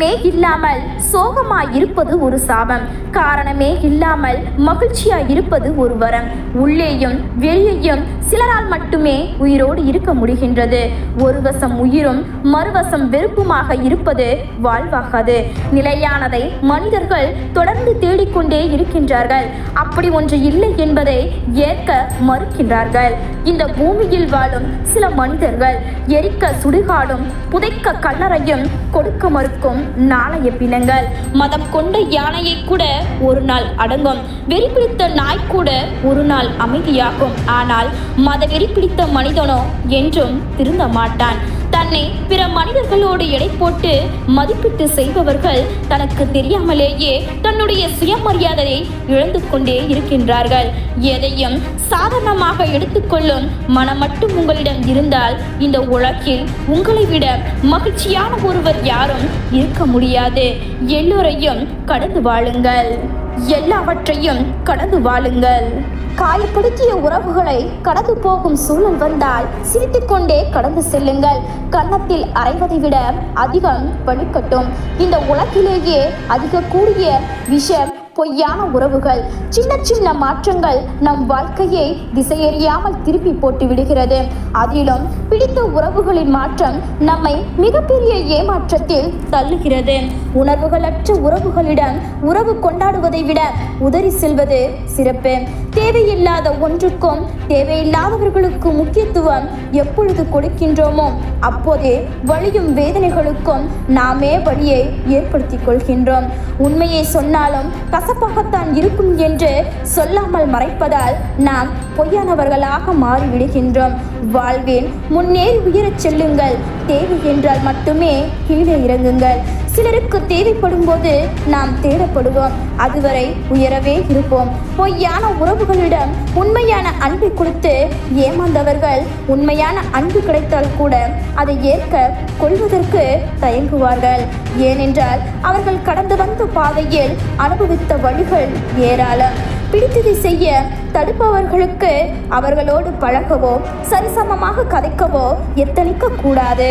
காரணமே இல்லாமல் சோகமாய் இருப்பது ஒரு சாபம், காரணமே இல்லாமல் மகிழ்ச்சியாய் இருப்பது ஒரு வரம். உள்ளேயும் வெளியேயும் சிலரால் மட்டுமே உயிரோடு இருக்க முடிகின்றது. ஒரு வசம் உயிரும் மறுவசம் வெறுப்புமாக இருப்பது வாழ்வாகாது. நிலையானதை மனிதர்கள் தொடர்ந்து தேடிக்கொண்டே இருக்கின்றார்கள். அப்படி ஒன்று இல்லை என்பதை ஏற்க மறுக்கின்றார்கள். இந்த பூமியில் வாழும் சில மனிதர்கள் எரிக்க சுடுகாடும் புதைக்க கல்லறையும் கொடுக்க மறுக்கும் நாளைய பிணங்கள். மதம் கொண்ட யானையை கூட ஒரு நாள் அடங்கும், வெறி பிடித்த நாய் கூட ஒரு நாள் அமைதியாகும். ஆனால் மத வெறி பிடித்த மனிதனோ என்றும் திருந்த மாட்டான். தன்னை பிற மனிதர்களோடு எடை போட்டு மதிப்பிட்டு செய்பவர்கள் தனக்கு தெரியாமலேயே தன்னுடைய சுயமரியாதையை இழந்து கொண்டே இருக்கின்றார்கள். எதையும் சாதாரணமாக எடுத்துக்கொள்ளும் மனம் மட்டும் உங்களிடம் இருந்தால் இந்த உலகில் உங்களை விட மகிழ்ச்சியான ஒருவர் யாரும் இருக்க முடியாது. எல்லோரையும் கடந்து வாழுங்கள், எல்லாவற்றையும் கடந்து வாழுங்கள். காயப்படுத்திய உறவுகளை கடந்து போகும் சூழல் வந்தால் சிரித்துக்கொண்டே கடந்து செல்லுங்கள். கன்னத்தில் அறைவதை விட அதிகம் வலிக்கட்டும். இந்த உலகிலேயே அதிக கூடிய விஷம் பொய்யான உறவுகள். சின்ன சின்ன மாற்றங்கள் நம் வாழ்க்கையை திசையறியாமல் திருப்பி போட்டு விடுகிறது. அதிலும் பிடித்த உறவுகளின் மாற்றம் நம்மை மிகப்பெரிய ஏமாற்றத்தில் தள்ளுகிறது. உணர்வுகளற்ற உறவுகளிடம் உறவு கொண்டாடுவதை விட உதறி செல்வது சிறப்பு. தேவையில்லாத ஒன்றுக்கும் தேவையில்லாதவர்களுக்கு முக்கியத்துவம் எப்பொழுது கொடுக்கின்றோமோ அப்போதே வலியும் வேதனைகளுக்கும் நாமே வழியை ஏற்படுத்திக் கொள்கின்றோம். உண்மையை சொன்னாலும் கசப்பாகத்தான் இருக்கும் என்று சொல்லாமல் மறைப்பதால் நாம் பொய்யானவர்களாக மாறிவிடுகின்றோம். வாழ்வில் முன்னேறி உயரச் செல்லுங்கள். தேவை என்றால் மட்டுமே கீழே இறங்குங்கள். சிலருக்கு தேவைப்படும் போது நாம் தேடப்படுவோம். அதுவரை உயரவே இருப்போம். பொய்யான உறவுகளிடம் உண்மையான அன்பை கொடுத்து ஏமாந்தவர்கள் உண்மையான அன்பு கிடைத்தால் கூட அதை ஏற்க கொள்வதற்கு தயங்குவார்கள். ஏனென்றால் அவர்கள் கடந்து வந்த பாதையில் அனுபவித்த வழிகள் ஏராளம். பிடித்ததை செய்ய தடுப்பவர்களுக்கு அவர்களோடு பழகவோ சரிசமமாக கதைக்கவோ எத்தனிக்க கூடாது.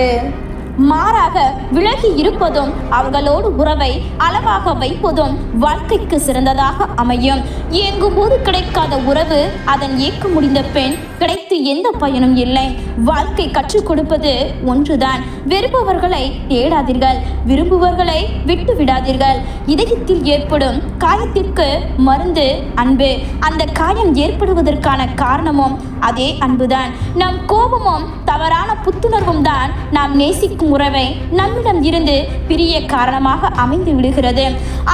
மாறாக விலகி இருப்பதும் அவர்களோடு உறவை அளவாக வைப்பதும் வாழ்க்கைக்கு சிறந்ததாக அமையும். இயங்கும் போது கிடைக்காத உறவு அதன் இயக்க முடிந்த பின் கிடைத்து எந்த பயனும் இல்லை. வாழ்க்கை கற்றுக் கொடுப்பது ஒன்றுதான். வெறுப்பவர்களை தேடாதீர்கள், விரும்புவர்களை விட்டு விடாதீர்கள். இதயத்தில் ஏற்படும் காயத்திற்கு மருந்து அன்பு. அந்த காயம் ஏற்படுவதற்கான காரணமும் அதே அன்புதான். நம் கோபமும் தவறான புத்துணர்வும் தான் நாம் நேசிக்கும் உறவை நம்மிடம் இருந்து பிரிய காரணமாக அமைந்து விடுகிறது.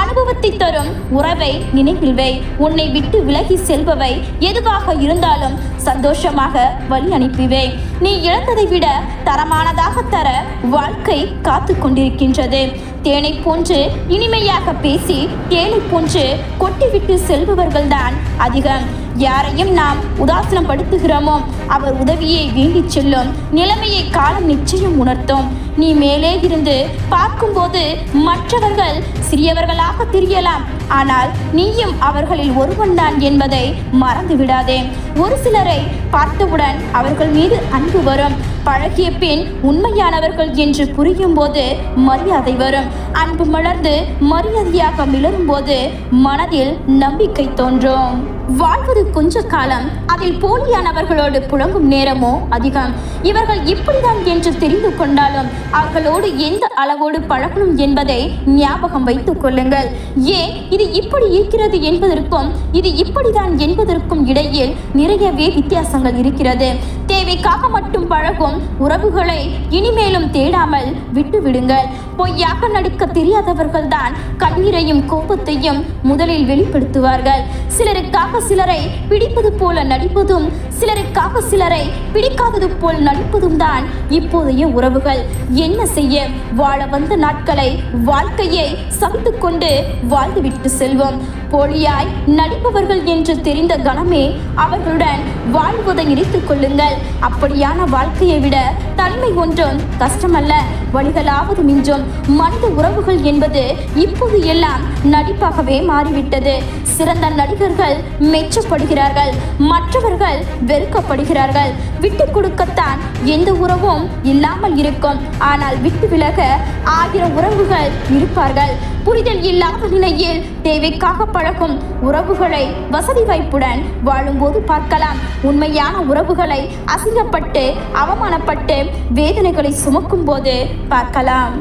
அனுபவத்தை தரும் உறவை நினைவில் வை. உன்னை விட்டு விலகி செல்பவை எதுவாக இருந்தாலும் சந்தோஷமாக வழி அனுப்பிவை. நீ இழந்ததை விட தரமானதாக தர வாழ்க்கை காத்து கொண்டிருக்கின்றது. தேனை போன்று இனிமையாக பேசி தேனை போன்று கொட்டிவிட்டு செல்பவர்கள்தான் அதிகம். யாரையும் நாம் உதாசீனப்படுத்துகிறோமோ அவர் உதவியை வேண்டி செல்லும் நிலைமையை காலம் நிச்சயம் உணர்த்தும். நீ மேலே இருந்து பார்க்கும்போது மற்றவர்கள் சிறியவர்களாக தெரியலாம், ஆனால் நீயும் அவர்களில் ஒருவன்தான் என்பதை மறந்து விடாதே. ஒரு சிலரை பார்த்தவுடன் அவர்கள் மீது அன்பு வரும். பழகிய பின் உண்மையானவர்கள் என்று புரியும் போது மரியாதை வரும். அன்பு மலர்ந்து மரியாதையாக மிளரும் போது மனதில் நம்பிக்கை தோன்றும். வாழ்வது கொஞ்ச காலம், அதில் போலியானவர்களோடு புழங்கும் நேரமோ அதிகம். இவர்கள் இப்படிதான் என்று தெரிந்து கொண்டாலும் அவர்களோடு எந்த அளவோடு பழகணும் என்பதை ஞாபகம் வைத்துக் கொள்ளுங்கள். ஏன் இது இப்படி இருக்கிறது என்பதற்கும் இது இப்படிதான் என்பதற்கும் இடையில் நிறையவே வித்தியாசங்கள் இருக்கிறது. தேவைக்காக மட்டும் பழகும் உறவுகளை இனிமேலும் தேடாமல் விட்டு விடுங்கள். பொய்யாக நடிக்க தெரியாதவர்கள் தான் கண்ணீரையும் கோபத்தையும் முதலில் வெளிப்படுத்துவார்கள். சிலருக்காக சிலரை பிடிப்பது போல நடிப்பதும் சிலருக்காக சிலரை பிடிக்காதது போல் நடிப்பதும் தான் இப்போதைய உறவுகள். என்ன செய்ய, வாழ வந்த நாட்களை வாழ்க்கையை சமைத்து கொண்டு வாழ்ந்துவிட்டு செல்வோம். போலியாய் நடிப்பவர்கள் என்று தெரிந்த கணமே அவர்களுடன் வாழ்வதை நினைத்துக் கொள்ளுங்கள். அப்படியான வாழ்க்கையை விட தனிமை ஒன்றும் கஷ்டமல்ல, வழிகளாவது மிஞ்சும். மனித உறவுகள் என்பது இப்போது எல்லாம் நடிப்பாகவே மாறிவிட்டது. சிறந்த நடிகர்கள் மெச்சப்படுகிறார்கள், மற்றவர்கள் வெறுக்கப்படுகிறார்கள். விட்டு கொடுக்கத்தான் எந்த உறவும் இல்லாமல் இருக்கும், ஆனால் விட்டு விலக 1000 உறவுகள் இருப்பார்கள். புரிதல் இல்லாத நிலையில் தேவைக்காக பழகும் உறவுகளை வசதி வாய்ப்புடன் வாழும்போது பார்க்கலாம். உண்மையான உறவுகளை அசிங்கப்பட்டு அவமானப்பட்டு வேதனைகளை சுமக்கும் போது பார்க்கலாம்.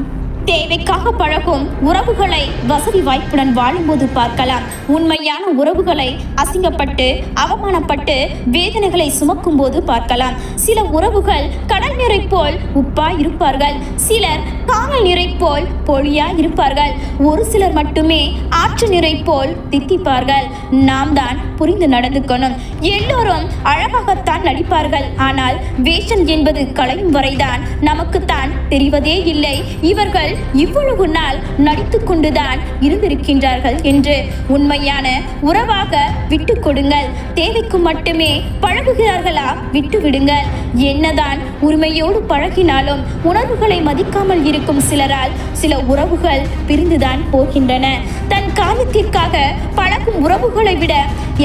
தேவைக்காக பழகும் உறவுகளை வசதி வாய்ப்புடன் வாழும்போது பார்க்கலாம். உண்மையான உறவுகளை அசிங்கப்பட்டு அவமானப்பட்டு வேதனைகளை சுமக்கும் போது பார்க்கலாம். சில உறவுகள் கடல் நீரை போல் உப்பாய் இருப்பார்கள், சிலர் காணல் நீரை போல் பொழியாய் இருப்பார்கள், ஒரு சிலர் மட்டுமே ஆற்று நீரை போல் தித்திப்பார்கள். நாம் தான் புரிந்து நடந்துக்கணும். எல்லோரும் அழகாகத்தான் நடிப்பார்கள், ஆனால் வேஷம் என்பது களையும் வரைதான் நமக்குத்தான் தெரிவதே இல்லை இவர்கள் இவ்வளவு நாள் நடித்து கொண்டுதான் இருந்திருக்கின்றார்கள் என்று. உண்மையான உறவாக விட்டு கொடுங்கள். தேவைக்கு மட்டுமே பழகுகிறார்களா விட்டு விடுங்கள். என்னதான் உரிமையோடு பழகினாலும் உணர்வுகளை மதிக்காமல் இருக்கும் சிலரால் சில உறவுகள் பிரிந்துதான் போகின்றன. தன் காரியத்திற்காக பழகும் உறவுகளை விட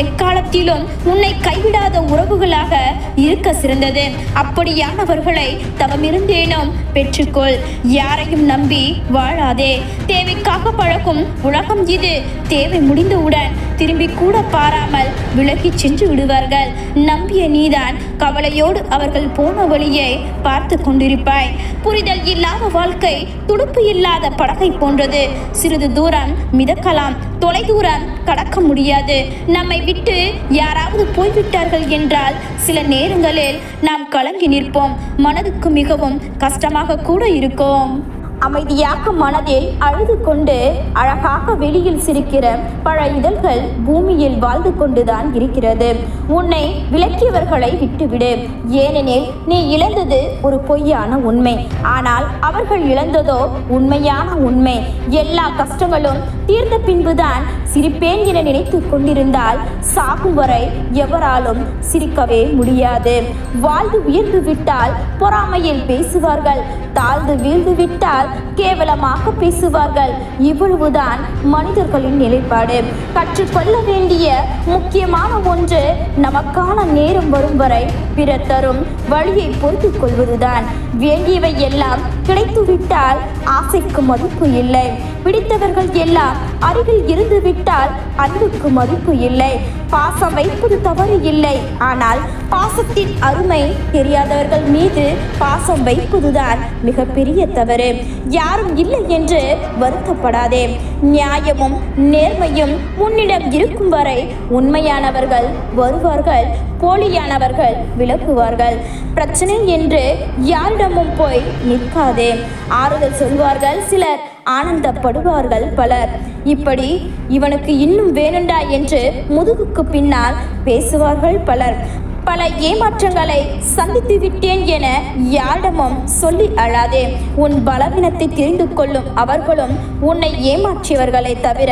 எக்காலத்திலும் உன்னை கைவிடாத உறவுகளாக இருக்க சிறந்தது. அப்படியானவர்களை தவமிருந்தேனும் பெற்றுக்கொள். யாரையும் நம்பி வாழாதே. தேவைக்காக பழகும் உலகம் இது. தேவை முடிந்தவுடன் திரும்பி கூட பாராமல் விலகி சென்று விடுவார்கள். நம்பிய நீதான் கவலையோடு அவர்கள் போன வழியை பார்த்து கொண்டிருப்பாய். புரிதல் இல்லாத வாழ்க்கை துடுப்பு இல்லாத படகை போன்றது. சிறிது தூரம் மிதக்கலாம், தொலை தூரம் கடக்க முடியாது. நம்மை விட்டு யாராவது போய்விட்டார்கள் என்றால் சில நேரங்களில் நாம் கலங்கி நிற்போம். மனதுக்கு மிகவும் கஷ்டமாக கூட இருக்கும். அமைதியாக மனதில் அழுது கொண்டு அழகாக வெளியில் சிரிக்கிற பல இதழ்கள் பூமியில் வாழ்ந்து கொண்டுதான் இருக்கிறது. உன்னை விலக்கியவர்களை விட்டுவிடு. ஏனெனில் நீ இழந்தது ஒரு பொய்யான உண்மை, ஆனால் அவர்கள் இழந்ததோ உண்மையான உண்மை. எல்லா கஷ்டங்களும் தீர்ந்த பின்புதான் சிரிப்பேன் என நினைத்து கொண்டிருந்தால் சாகும் வரை எவராலும் சிரிக்கவே முடியாது. வாழ்ந்து உயர்ந்து விட்டால் பொறாமையில் பேசுவார்கள், தாழ்ந்து வீழ்ந்து விட்டால் கேவலமாக பேசுவார்கள். இவ்வளவுதான் மனிதர்களின் நிலைப்பாடு. கற்றுக்கொள்ள வேண்டிய முக்கியமான ஒன்று, நமக்கான நேரம் வரும் வரை பிறர் தரும் வழியை பொறுத்து கொள்வதுதான். வேண்டியவை எல்லாம் கிடைத்துவிட்டால் ஆசைக்கு மதிப்பு இல்லை. பிடித்தவர்கள் எல்லாம் அருகில் இருந்து விட்டால் அன்புக்கு மதிப்பு இல்லை. பாசம் வைப்பது தவறு இல்லை, ஆனால் பாசத்தின் அருமை தெரியாதவர்கள் மீது பாசம் வைப்பதுதான் மிகப்பெரிய தவறு. யாரும் இல்லை என்று வருத்தப்படாதே. நியாயமும் நேர்மையும் உன்னிடம் இருக்கும் வரை உண்மையானவர்கள் வருவார்கள், போலியானவர்கள் விலகுவார்கள். பிரச்சனை என்று யாரிடமும் போய் நிற்காதே. ஆறுதல் சொல்வார்கள் சிலர், ஆனந்தப்படுவார்கள் பலர். இப்படி இவனுக்கு இன்னும் வேணுண்டா என்று முதுகுக்கு பின்னால் பேசுவார்கள் பலர். பல ஏமாற்றங்களை சந்தித்து விட்டேன் என யாரிடமும் சொல்லி அழாதே. உன் பலவீனத்தை தெரிந்து கொள்ளும் அவர்களும் உன்னை ஏமாற்றியவர்களை தவிர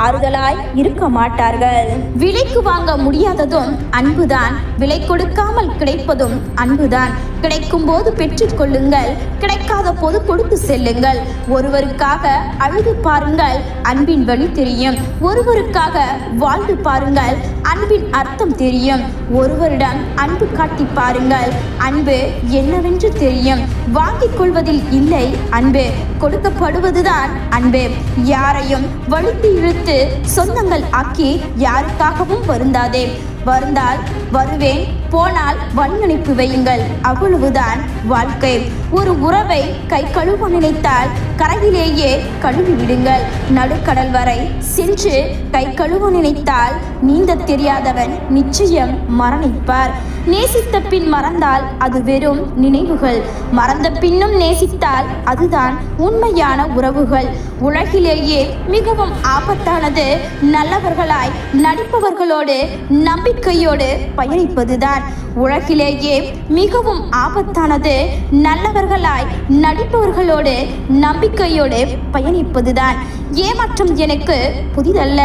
ஆறுதலாய் இருக்க மாட்டார்கள். விலைக்கு வாங்க முடியாததும் அன்புதான், விலை கொடுக்காமல் கிடைப்பதும் அன்புதான். கிடைக்கும் போது பெற்றுக் கொள்ளுங்கள், கிடைக்காத போது கொடுத்து செல்லுங்கள். ஒருவருக்காக அழுது பாருங்கள், அன்பின் வழி தெரியும். ஒருவருக்காக வாழ்ந்து பாருங்கள், அன்பின் அர்த்தம் தெரியும். ஒருவரிடம் அன்பு காட்டி பாருங்கள், அன்பு என்னவென்று தெரியும். வாங்கிக் கொள்வதில் இல்லை அன்பு, கொடுக்கப்படுவதுதான் அன்பு. யாரையும் வழுத்தி இழுத்து சொந்தங்கள் ஆக்கி யாருக்காகவும் வருந்தாதே. வருந்தால் வருவேன், போனால் வழி அனுப்பி வையுங்கள். அவ்வளவுதான் வாழ்க்கை. ஒரு உறவை கை கழுவ நினைத்தால் கரையிலேயே கழுவி விடுங்கள். நடுக்கடல் வரை சென்று கை கழுவ நினைத்தால் நீந்த தெரியாதவன் நிச்சயம் மரணிப்பார். நேசித்த பின் மறந்தால் அது வெறும் நினைவுகள். மறந்த பின்னும் நேசித்தால் அதுதான் உண்மையான உறவுகள். உலகிலேயே மிகவும் ஆபத்தானது நல்லவர்களாய் நடிப்பவர்களோடு நம்பிக்கையோடு பயணிப்பதுதான். கொண்டார். உலகிலேயே மிகவும் ஆபத்தானது நல்லவர்களாய் நடிப்பவர்களோடு நம்பிக்கையோடு பயணிப்பதுதான். ஏமாற்றம் எனக்கு புதிதல்ல.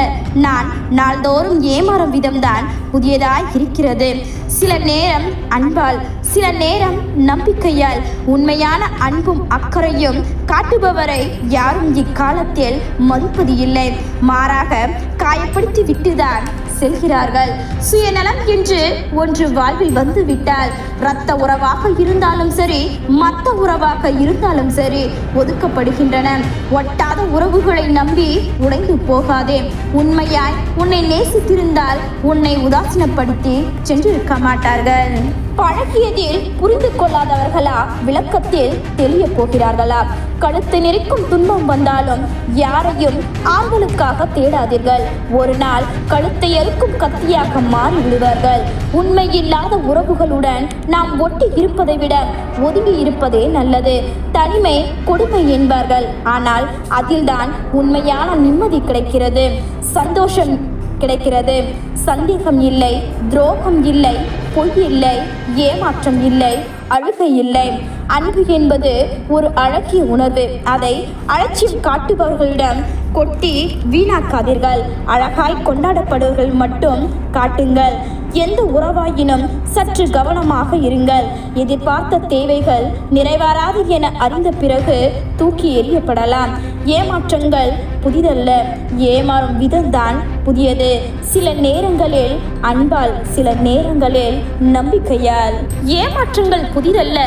நான் நாள்தோறும் ஏமாறும் விதம்தான் புதியதாய் இருக்கிறது. சில நேரம் அன்பால், சில நேரம் நம்பிக்கையால். உண்மையான அன்பும் அக்கறையும் காட்டுபவரை யாரும் இக்காலத்தில் மதிப்பது இல்லை. மாறாக காயப்படுத்தி விட்டுதான் செல்கிறார்கள். சுயநலம் என்று ஒன்று வாழ்வில் வந்துவிட்டால் இரத்த உறவாக இருந்தாலும் சரி, மத்த உறவாக இருந்தாலும் சரி ஒதுக்கப்படுகின்றன. ஒட்டாத உறவுகளை நம்பி உடைந்து போகாதே. உண்மையாய் உன்னை நேசித்திருந்தால் உன்னை உதாசீனப்படுத்தி சென்றிருக்க மாட்டார்கள். பழகியதில் புரிந்து கொள்ளாதவர்களா விளக்கத்தில் தெளிய போகிறார்களா? கழுத்து நெரிக்கும் துன்பம் வந்தாலும் யாரையும் ஆறுதலுக்காக தேடாதீர்கள். ஒரு நாள் கழுத்தை அறுக்கும் கத்தியாக மாறி விடுவார்கள். உண்மையில்லாத உறவுகளுடன் நாம் ஒட்டி இருப்பதை விட ஒதுங்கி இருப்பதே நல்லது. தனிமை கொடுமை என்பார்கள், ஆனால் அதில்தான் உண்மையான நிம்மதி கிடைக்கிறது, சந்தோஷம் கிடைக்கிறது. சந்தேகம் இல்லை, துரோகம் இல்லை, பொய் இல்லை, ஏமாற்றம் இல்லை, அழுகை இல்லை. அன்பு என்பது ஒரு அழகிய உணர்வு. அதை அலட்சியம் காட்டுபவர்களிடம் கொட்டி வீணாக்காதீர்கள். அழகாய் கொண்டாடப்படுவர்கள் மட்டும் காட்டுங்கள். எந்த உறவாயினும் சற்று கவனமாக இருங்கள். எதிர்பார்த்த தேவைகள் நிறைவேறாது என அறிந்த பிறகு தூக்கி எறியப்படலாம். ஏமாற்றங்கள் புதிதல்ல, ஏமாறும் விதம்தான் புதியது. சில நேரங்களில் அன்பால், சில நேரங்களில் நம்பிக்கையால். ஏமாற்றங்கள் புதிதல்ல,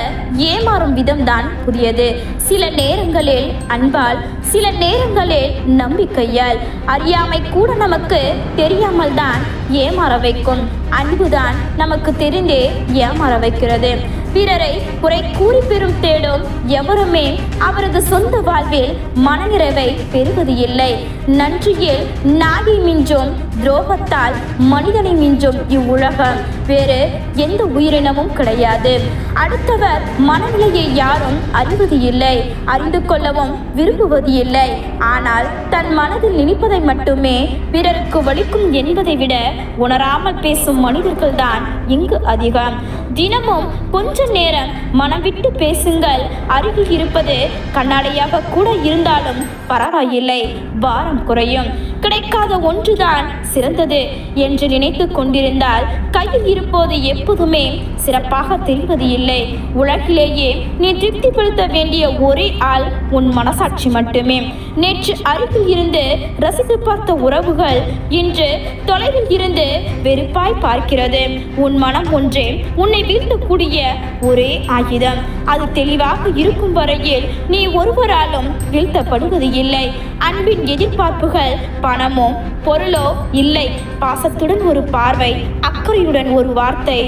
ஏமாறும் விதம்தான் புதியது. சில நேரங்களில் அன்பால், சில நேரங்களில் நம்பிக்கையால். அறியாமை கூட நமக்கு தெரியாமல் தான் ஏமாற வைக்கும். அன்புதான் நமக்கு தெரிந்தே ஏமாற வைக்கிறது. பிறரை குறை கூறி பெறும் தேடும் எவருமே அவரது சொந்த வாழ்வில் மனநிறைவை பெறுவது இல்லை. நன்றியில் நாயை மிஞ்சும், துரோகத்தால் மனிதனை மிஞ்சும் இவ்வுலகம் வேறு எந்த உயிரினமும் கிடையாது. அடுத்தவர் மனநிலையை யாரும் அறிவது இல்லை, அறிந்து கொள்ளவும் விரும்புவது இல்லை. ஆனால் தன் மனதில் நினைப்பதை மட்டுமே பிறருக்கு வலிக்கும் என்பதை விட உணராமல் பேசும் மனிதர்கள் தான் இங்கு அதிகம். தினமும் கொஞ்ச நேரம் மனம் விட்டு பேசுங்கள். அருகில் இருப்பது கண்ணாடியாக கூட இருந்தாலும் பரவாயில்லை, பாரம் குறையும். கிடைக்காத ஒன்றுதான் சிறந்தது என்று நினைத்து கொண்டிருந்தால் கையில் இருப்பது எப்போதுமே சிறப்பாக தெரிவது இல்லை. உலகிலேயே நீ திருப்திப்படுத்த வேண்டிய ஒரே ஆள் உன் மனசாட்சி மட்டுமே. நேற்று அருகில் இருந்து ரசித்து பார்த்த உறவுகள் இன்று தொலைவில் இருந்து வெறுப்பாய் பார்க்கிறது. உன் மனம் ஒன்றே உன்னை வீழ்த்தக்கூடிய ஒரே ஆயுதம். அது தெளிவாக இருக்கும் வரையில் நீ ஒருவராலும் வீழ்த்தப்படுவது இல்லை. அன்பின் எதிர்பார்ப்புகள் பணமோ பொருளோ இல்லை. பாசத்துடன் ஒரு பார்வை, அக்கறையுடன் ஒரு வார்த்தை.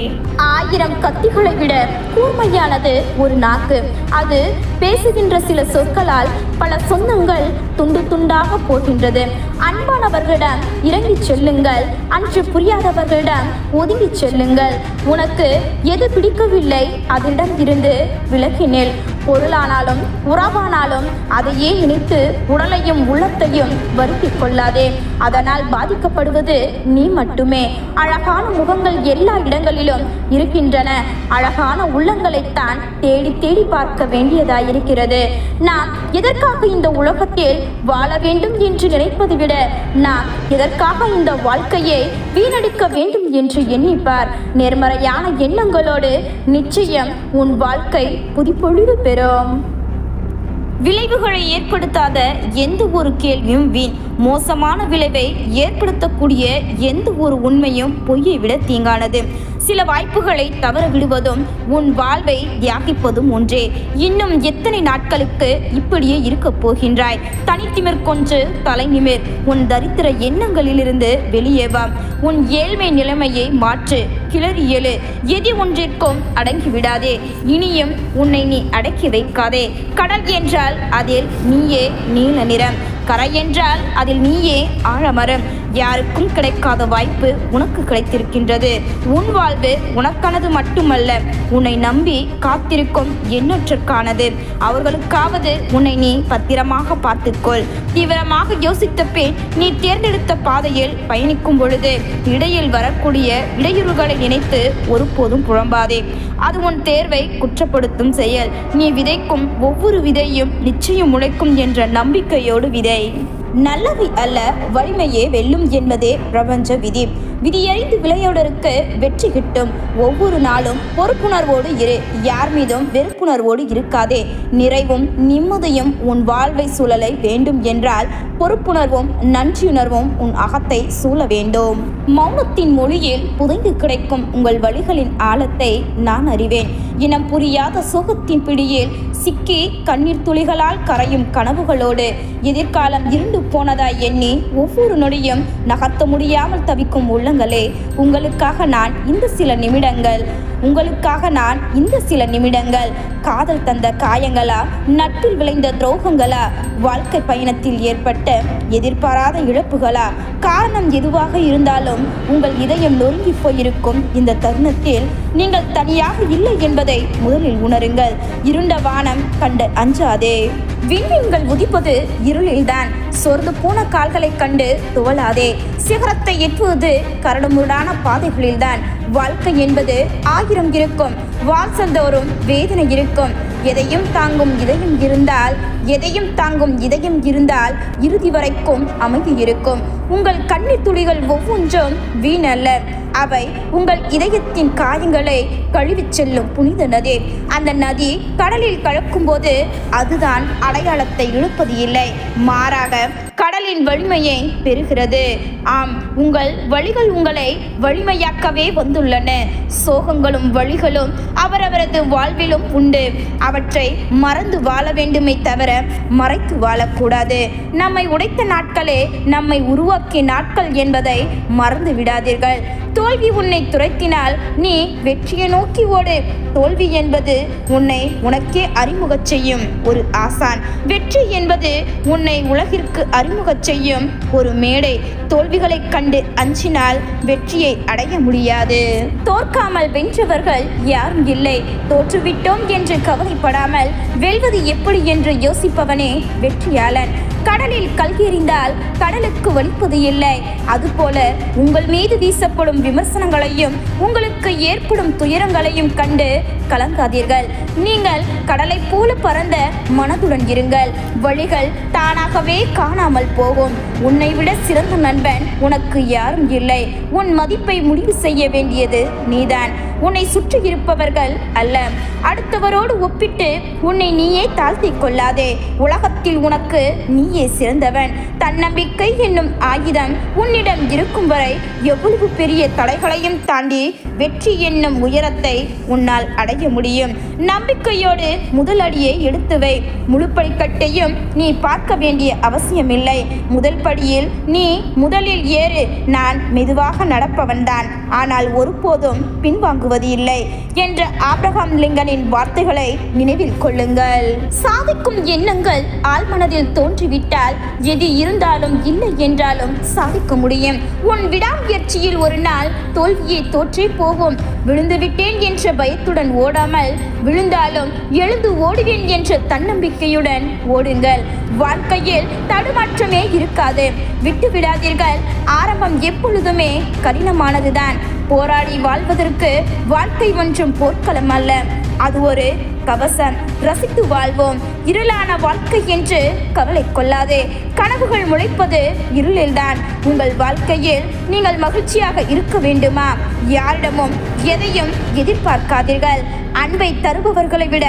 1000 கத்திகளை விட கூர்மையானது ஒரு நாக்கு. அது பேசுகின்ற சில சொற்களால் பல சொந்தங்கள் துண்டு துண்டாக போகின்றது. அன்பானவர்களிடம் இறங்கி செல்லுங்கள், அன்று புரியாதவர்களிடம் ஒதுங்கி செல்லுங்கள். உனக்கு எது பிடிக்கவில்லை அதிடம் இருந்து விலகினேல். பொருளானாலும் உறவானாலும் அதையே நினைத்து உடலையும் உள்ளத்தையும் வருத்திக் கொள்ளாதே. அதனால் பாதிக்கப்படுவது நீ மட்டுமே. அழகான முகங்கள் எல்லா இடங்களிலும் இருக்கின்றன. அழகான உள்ளங்களைத்தான் தேடி தேடி பார்க்க வேண்டியதாயிருக்கிறது. நாம் எதற்காக இந்த உலகத்தில் வாழ வேண்டும் என்று நினைப்பதை விட நாம் எதற்காக இந்த வாழ்க்கையை வீணடிக்க வேண்டும் என்று எண்ணிப்பார். நேர்மறையான எண்ணங்களோடு நிச்சயம் உன் வாழ்க்கை புதுப்பொழிவு பெறும். விளைவுகளை ஏற்படுத்தாத எந்த ஒரு கேள்வியும் வீண். மோசமான விளைவை ஏற்படுத்தக்கூடிய எந்த ஒரு உண்மையும் பொய்யை விட தீங்கானது. சில வாய்ப்புகளை தவற விடுவதும் உன் வாழ்வை தியாகிப்பதும் ஒன்றே. இன்னும் எத்தனை நாட்களுக்கு இப்படியே இருக்க போகின்றாய்? தனித்திமிர் கொன்று தலை நிமிர். உன் தரித்திர எண்ணங்களிலிருந்து வெளியே வா. உன் ஏழ்மை நிலைமையை மாற்று. கிளறி எழு. எதி ஒன்றிற்கும் அடங்கி விடாதே. இனியும் உன்னை நீ அடக்கி வைக்காதே. கடல் என்றால் அதில் நீயே நீல நிறம், கரை என்றால் அதில் நீயே ஆழமரம். யாருக்கும் கிடைக்காத வாய்ப்பு உனக்கு கிடைத்திருக்கின்றது. உன் வாழ்வு உனக்கானது மட்டுமல்ல, உன்னை நம்பி காத்திருக்கும் எண்ணற்றற்கானது. அவர்களுக்காவது உன்னை நீ பத்திரமாக பார்த்துக்கொள். தீவிரமாக யோசித்த பின் நீ தேர்ந்தெடுத்த பாதையில் பயணிக்கும் பொழுது இடையில் வரக்கூடிய இடையூறுகளை நினைத்து ஒருபோதும் புலம்பாதே. அது உன் தேர்வை குற்றப்படுத்தும் செயல். நீ விதைக்கும் ஒவ்வொரு விதையும் நிச்சயம் முளைக்கும் என்ற நம்பிக்கையோடு விதை. நல்லவை அல்ல, வலிமையே வெல்லும் என்பதே பிரபஞ்ச விதி. விதியறிந்து விளையாடருக்கு வெற்றி கிட்டும். ஒவ்வொரு நாளும் பொறுப்புணர்வோடு இரு. யார் மீதும் வெறுப்புணர்வோடு இருக்காதே. நிறைவும் நிம்மதியும் உன் வாழ்வை சூழலை வேண்டும் என்றால் பொறுப்புணர்வும் நன்றியுணர்வும் உன் அகத்தை சூழ வேண்டும். மௌனத்தின் மொழியில் புதைந்து கிடைக்கும் உங்கள் வழிகளின் ஆழத்தை நான் அறிவேன். இனம் புரியாத சோகத்தின் பிடியில் சிக்கி கண்ணீர் துளிகளால் கரையும் கனவுகளோடு எதிர்காலம் இருண்டு போனதாய் எண்ணி ஒவ்வொரு நொடியும் நகர்த்த முடியாமல் தவிக்கும் உள்ளங்களே, உங்களுக்காக நான் இந்த சில நிமிடங்கள் காதல் தந்த காயங்களா, நட்பில் விளைந்த துரோகங்களா, வாழ்க்கை பயணத்தில் ஏற்பட்ட எதிர்பாராத இழப்புகளா, காரணம் எதுவாக இருந்தாலும் உங்கள் இதயம் நொறுங்கி போயிருக்கும் இந்த தருணத்தில் நீங்கள் தனியாக இல்லை என்பதை முதலில் உணருங்கள். இருண்ட வானம் கண்டு அஞ்சாதே. விண்மீன்கள் உதிப்பது இருளில்தான். சொர்ந்து போன கால்களை கண்டு துவளாதே. சிகரத்தை எட்டுவது கரடுமுரடான பாதைகளில்தான். வாழ்க்கை என்பது 1000 இருக்கும். வாசந்தோறும் வேதனை இருக்கும். எதையும் தாங்கும் இதயம் இருந்தால் இறுதி வரைக்கும் அமைதி இருக்கும். உங்கள் கண்ணீர் துளிகள் ஒவ்வொன்றும் வீணல்ல. அவை உங்கள் இதயத்தின் காயங்களை கழுவிச் செல்லும் புனித நதி. அந்த நதி கடலில் கலக்கும் போது அதுதான் அடையாளத்தை இழுப்பது இல்லை, மாறாக கடலின் வலிமையை பெறுகிறது. ஆம், உங்கள் வழிகள் உங்களை வலிமையாக்கவே வந்துள்ளன. சோகங்களும் வழிகளும் அவரவரது வாழ்விலும் உண்டு. அவற்றை மறந்து வாழ வேண்டுமே தவிர மறைத்து வாழக்கூடாது. நம்மை உடைத்த நாட்களே நம்மை உருவாக்கிய நாட்கள் என்பதை மறந்து விடாதீர்கள். தோல்வி உன்னை துரத்தினால் நீ வெற்றியை நோக்கி ஓடு. தோல்வி என்பது உன்னை உனக்கே அறிமுகச் செய்யும் ஒரு ஆசான். வெற்றி என்பது உன்னை உலகிற்கு அறிமுகச் செய்யும் ஒரு மேடை. தோல்விகளை கண்டு அஞ்சினால் வெற்றியை அடைய முடியாது. தோற்காமல் வென்றவர்கள் யாரும் இல்லை. தோற்றுவிட்டோம் என்று கவலைப்படாமல் வெல்வது எப்படி என்று யோசிப்பவனே வெற்றியாளன். கடலில் கல்கெறிந்தால் கடலுக்கு வலிப்பது இல்லை. அதுபோல உங்கள் மீது வீசப்படும் விமர்சனங்களையும் உங்களுக்கு ஏற்படும் துயரங்களையும் கண்டு கலங்காதீர்கள். நீங்கள் கடலை போல பறந்த மனதுடன் இருங்கள். வழிகள் தானாகவே காணாமல் போகும். உன்னை விட சிறந்த நண்பன் உனக்கு யாரும் இல்லை. உன் மதிப்பை முடிவு செய்ய வேண்டியது நீதான், உன்னை சுற்றி இருப்பவர்கள் அல்ல. அடுத்தவரோடு ஒப்பிட்டு உன்னை நீயே தாழ்த்தி கொள்ளாதே. உலகத்தில் உனக்கு நீயே சிறந்தவன். தன்னம்பிக்கை என்னும் ஆயுதம் உன்னிடம் இருக்கும் வரை எவ்வளவு பெரிய தடைகளையும் தாண்டி வெற்றி என்னும் உயரத்தை உன்னால் அடைய முடியும். நம்பிக்கையோடு முதல் அடியை எடுத்து வை. முழு படிக்கட்டையும் நீ பார்க்க வேண்டிய அவசியமில்லை. முதல் படியில் நீ முதலில் ஏறு. நான் மெதுவாக நடப்பவன்தான், ஆனால் ஒருபோதும் பின்வாங்குவது இல்லை என்ற ஆபிரகாம் லிங்கனின் வார்த்தைகளை நினைவில் கொள்ளுங்கள். சாதிக்கும் எண்ணங்கள் ஆழ்மனதில் தோன்றிவிட்டால் எது இருந்தாலும் இல்லை என்றாலும் சாதிக்க முடியும். உன் விடாமுயற்சியில் ஒரு நாள் தோல்வியை தோற்றே போகும். விழுந்து விட்டேன் என்ற பயத்துடன் ஓடாமல் விழுந்தாலும் எழுந்து ஓடுவேன் என்ற தன்னம்பிக்கையுடன் ஓடுங்கள். வாழ்க்கையில் தடுமாற்றமே இருக்காது. விட்டு விடாதீர்கள். ஆரம்பம் எப்பொழுதுமே கடினமானதுதான். போராடி வாழ்வதற்கு வாழ்க்கை ஒன்றும் போர்க்களம் அல்ல, அது ஒரு கவசம். ரசித்து வாழ்வோம். இருளான வாழ்க்கை என்று கவலை கொள்ளாதே. கனவுகள் முளைப்பது இருளில்தான். உங்கள் வாழ்க்கையில் நீங்கள் மகிழ்ச்சியாக இருக்க வேண்டுமா? யாரிடமும் எதையும் எதிர்பார்க்காதீர்கள். அன்பை தருபவர்களை விட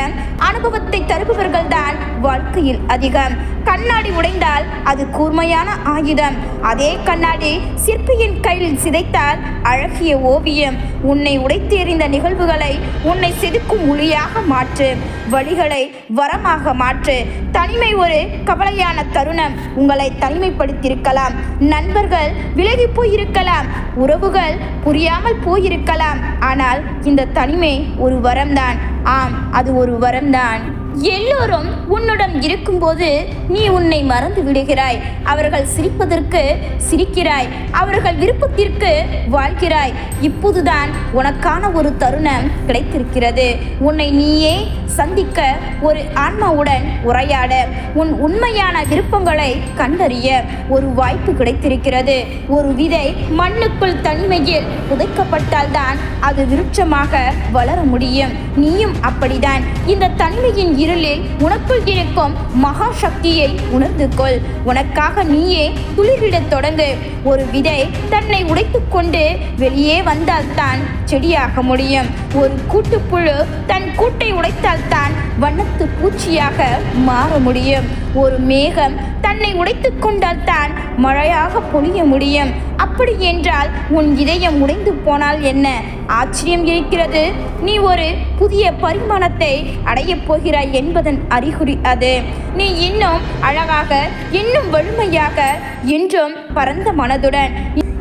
அனுபவத்தை தருபவர்கள் தான் வாழ்க்கையில் அதிகம். கண்ணாடி உடைந்தால் அது கூர்மையான ஆயுதம். அதே கண்ணாடி சிற்பியின் கையில் சிதைத்தால் அழகிய ஓவியம். உன்னை உடைத்து எறிந்த நிகழ்வுகளை உன்னை செதுக்கும் ஒளியாக மாற்று. வழிகளை வரமாக மாற்று. தனிமை ஒரு கவலையான தருணம். உங்களை தனிமைப்படுத்தியிருக்கலாம். நண்பர்கள் விலகி போயிருக்கலாம். உறவுகள் புரியாமல் போயிருக்கலாம். ஆனால் இந்த தனிமை ஒரு வரம்தான். ஆம், அது ஒரு வரம்தான். எல்லோரும் உன்னுடன் இருக்கும்போது நீ உன்னை மறந்து விடுகிறாய். அவர்கள் சிரிப்பதற்கு சிரிக்கிறாய், அவர்கள் விருப்பத்திற்கு வாழ்கிறாய். இப்போதுதான் உனக்கான ஒரு தருணம் கிடைத்திருக்கிறது. உன்னை நீயே சந்திக்க, ஒரு ஆன்மாவுடன் உரையாட, உன் உண்மையான விருப்பங்களை கண்டறிய ஒரு வாய்ப்பு கிடைத்திருக்கிறது. ஒரு விதை மண்ணுக்குள் தனிமையில் புதைக்கப்பட்டால்தான் அது விருட்சமாக வளர முடியும். நீயும் அப்படிதான். இந்த தனிமையின் இருளில் உனக்குள் இருக்கும் மகா சக்தியை உணர்ந்து கொள். உனக்காக நீயே துளிரிடத் தொடங்கு. ஒரு விதை தன்னை உடைத்துக் கொண்டு வெளியே வந்தால்தான் செடியாக முடியும். ஒரு கூட்டுப்புழு தன் கூட்டை உடைத்தால்தான் வண்ணத்து பூச்சியாக மாற முடியும். ஒரு மேகம் தன்னை உடைத்துக் கொண்டால் தான் மழையாக பொழிய முடியும். அப்படி என்றால் உன் இதயம் உடைந்து போனால் என்ன ஆச்சரியம் இருக்கிறது? நீ ஒரு புதிய பரிமாணத்தை அடையப் போகிறாய் என்பதன் அறிகுறி அது. நீ இன்னும் அழகாக, இன்னும் வலிமையாக, என்றும் பரந்த மனதுடன்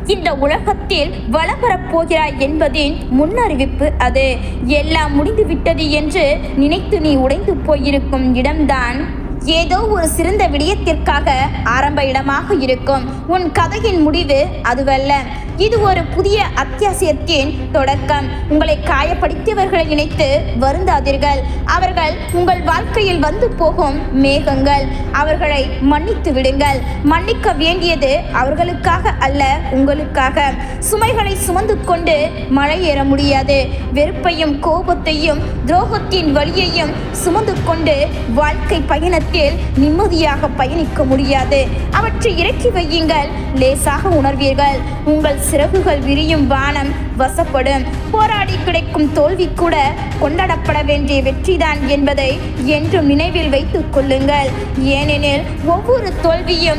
இந்த உலகத்தில் வலம் வரப்போகிறாய் என்பதின் முன்னறிவிப்பு அது. எல்லாம் முடிந்துவிட்டது என்று நினைத்து நீ உடைந்து போயிருக்கும் இடம்தான் ஏதோ ஒரு சிறந்த விடயத்திற்காக ஆரம்ப இடமாக இருக்கும். உன் கதையின் முடிவு அதுவல்ல. இது ஒரு புதிய அத்தியாயத்தின் தொடக்கம். உங்களை காயப்படுத்தியவர்களை நினைத்து வருந்தாதீர்கள். அவர்கள் உங்கள் வாழ்க்கையில் வந்து போகும் மேகங்கள். அவர்களை மன்னித்து விடுங்கள். மன்னிக்க வேண்டியது அவர்களுக்காக அல்ல, உங்களுக்காக. சுமைகளை சுமந்து கொண்டு மழை ஏற முடியாது. வெறுப்பையும் கோபத்தையும் துரோகத்தின் வலியையும் சுமந்து கொண்டு வாழ்க்கை பயணத்தில் நிம்மதியாக பயணிக்க முடியாது. அவற்றை இறக்கி வையுங்கள். லேசாக உணர்வீர்கள். உங்கள் சிறகுகள் விரியும். வானம் வசப்படும். போராடி கிடைக்கும் தோல்வி கூட கொண்டாடப்பட வேண்டிய வெற்றிதான் என்பதை என்றும் நினைவில் வைத்துக் கொள்ளுங்கள். ஏனெனில் ஒவ்வொரு தோல்வியும்